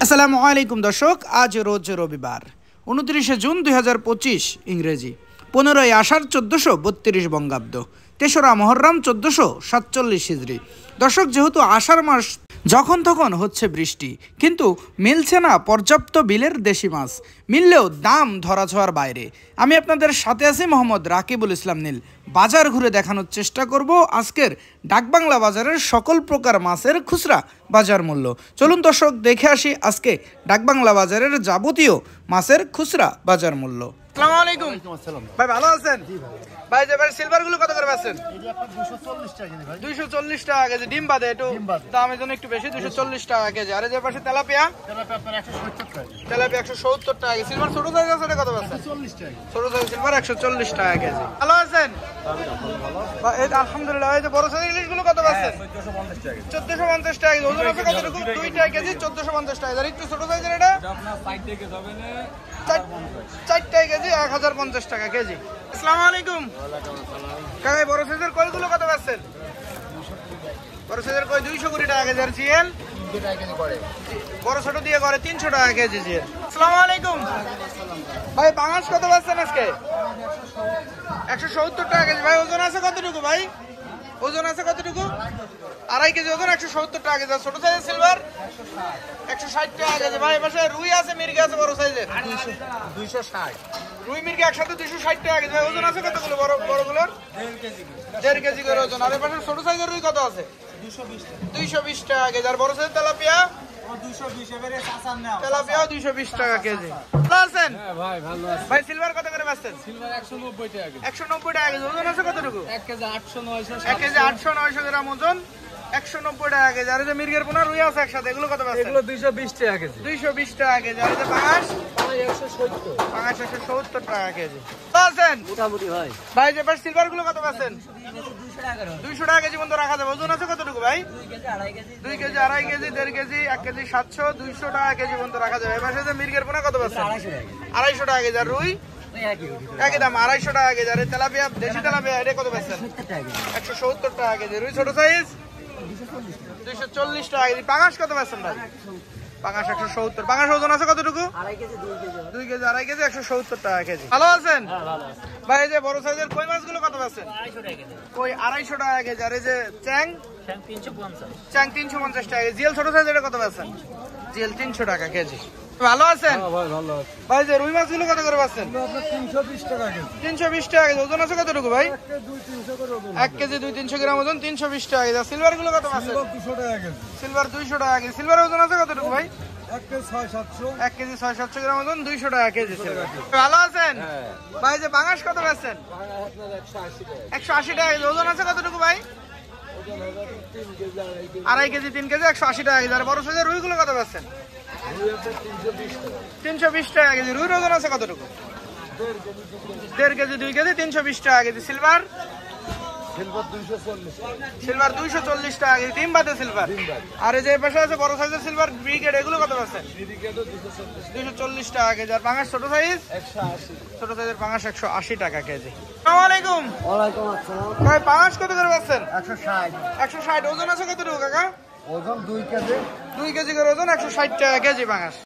আসসালামু আলাইকুম দর্শক, আজ রোজ রবিবার 29 জুন 2025 ইংরেজি, 15 আষাঢ় 1432 বঙ্গাব্দ, 3রা মুহররম 1447 হিজরি। দর্শক, যেহেতু আষাঢ় মাস যখন তখন হচ্ছে বৃষ্টি, কিন্তু মিলছে না পর্যাপ্ত বিলের দেশি মাছ, মিললেও দাম ধরাছোঁয়ার বাইরে। আমি আপনাদের সাথে আছি মোহাম্মদ রাকিবুল ইসলাম নীল। বাজার ঘুরে দেখানোর চেষ্টা করব আজকের ডাকবাংলা বাজারের সকল প্রকার মাছের খুচরা বাজার মূল্য। চলুন দর্শক, দেখে আসি আজকে ডাকবাংলা বাজারের যাবতীয় মাছের খুচরা বাজার মূল্য। আসসালামু আলাইকুম ভাই, ভালো আছেন? ভাই এবার সিলভার গুলো কত করে পাচ্ছেন? 240 টাকা কেজি, ডিম বাদে একটু দামের জন্য একটু বেশি, 240 টাকা কেজি। আর যে পাশে তেলাপিয়া 170 টাকা কেজি। সিলভার ছোট সাইজ আছে, কত পাচ্ছেন? ছোট সাইজ সিলভার 140 টাকা কেজি। ভালো আছেন? আলহামদুলিল্লাহ। এই যে বড় সাইজ ইলিশ গুলো কত পাচ্ছেন? 1450 টাকা কেজি। ওজন আছে কতটুকু? 2 টাকা কেজি, 1450 টাকা। আর একটু ছোট সাইজের এটা 4 টাকা কেজি, 1050 টাকা কেজি। আসসালামু আলাইকুম কাকা, বড় সাইজের কইগুলো কত পাচ্ছেন? বড় সাইজের কই 220 টাকা কেজি। আর জিএল বড় ছোট দিয়ে করে 300 টাকা কেজি জিএল। আসসালামু আলাইকুম ভাই, পাঙাশ কত পাচ্ছেন আজকে? 170 টাকা কেজি। ভাই ওজন আছে কতটুকু? ভাই ওজন আছে কতটুকু? 2.5 কেজি ওজন, 170 টাকা কেজি। ছোট সাইজের সিলভার 160 টাকা কেজি। ভাই পাশে রুই আছে, মির্গি আছে বড় সাইজের 260। রুই মির্গি একসাথে 260 টাকা কেজি। ভাই ওজন আছে কতগুলো? বড়গুলোর 1.5 কেজি করে ওজন। আর পাশে ছোট সাইজের রুই কত আছে? 220 টাকা কেজি। আর বড় সাইজের তেলাপিয়া 220 টাকা কেজি। ভালো আছেন? ভাই সিলভার কত করে পাচ্ছেন? 190 টাকা কেজি। ওজন আছে কতটুকু? 1 কেজি 800-900 গ্রাম ওজন, 190 টাকা কেজি। আর যে মির্গের পোনা রুই আছে একসাথে, এগুলো কত পাচ্ছেন? 220 টাকা কেজি। 220 টাকা কেজি। আর যে পাঙাশ 170 টাকা কেজি। ভালো আছেন? মোটামুটি ভাই। ভাই যে পাশে সিলভার গুলো কত পাচ্ছেন? 200 টাকা কেজি পর্যন্ত রাখা যাবে। ওজন আছে কতটুকু ভাই? 2 কেজি 2.5 কেজি, 1.5 কেজি, 1 কেজি 700, 200 টাকা কেজি পর্যন্ত রাখা যাবে। এবার যে মির্গের পোনা কত পাচ্ছেন? 250 টাকা কেজি। আর রুই একই দাম, 250 টাকা কেজি। আর তেলাপিয়া, দেশি তেলাপিয়া, এটা কত পাচ্ছেন? 170 টাকা কেজি। রুই ছোট সাইজ 240 টাকা কেজি। পাঙাশ কত পাচ্ছেন ভাই? পাঙাশ 170। পাঙাশ ওজন আছে কতটুকু? 2 কেজি 2.5 কেজি, 170 টাকা কেজি। ভালো আছেন ভাই? এই যে বড় সাইজের কই মাছগুলো কত পাচ্ছেন? কই 250 টাকা কেজি। আর এই যে চ্যাং 350 টাকা কেজি। জিএল ছোট সাইজের কত পাচ্ছেন? জিএল 300 টাকা কেজি। ভালো আছেন ভাই? যে রুই মাছগুলো কত করে পাচ্ছেন? 320 টাকা কেজি। 320 টাকা কেজি। ওজন আছে কতটুকু ভাই? 1 কেজি 200-300 গ্রাম ওজন, 320 টাকা কেজি। সিলভার গুলো কত পাচ্ছেন? 200 টাকা কেজি। সিলভার 200 টাকা কেজি। সিলভার ওজন আছে কতটুকু ভাই? 1 কেজি 600-700 গ্রাম ওজন, 200 টাকা কেজি সিলভার। ভালো আছেন ভাই? যে পাঙাশ কত পাচ্ছেন? 180 টাকা কেজি। ওজন আছে কতটুকু ভাই? 2.5 কেজি 3 কেজি, 180 টাকা কেজি। আর বড় সাইজের রুই গুলো কত পাচ্ছেন? 320 টাকা কেজি। রুইর ওজন আছে কতটুকু? 1.5 কেজি 2 কেজি, 320 টাকা কেজি। সিলভার 240 টাকা কেজি। ডিম বাদে সিলভার। আর এই যে পাশে আছে বড় সাইজের সিলভার ব্রিগেড, এগুলো কত পাচ্ছেন? 240 টাকা কেজি। আর পাঙাশ ছোট সাইজ 180। ছোট সাইজের পাঙাশ 180 টাকা কেজি। আসসালামু আলাইকুম। ওয়ালাইকুম আসসালাম। ভাই পাঙাশ কত করে পাচ্ছেন? 160। ওজন আছে কতটুকু কাকা? ওজন 2 কেজি করে ওজন, 160 টাকা কেজি পাঙাশ।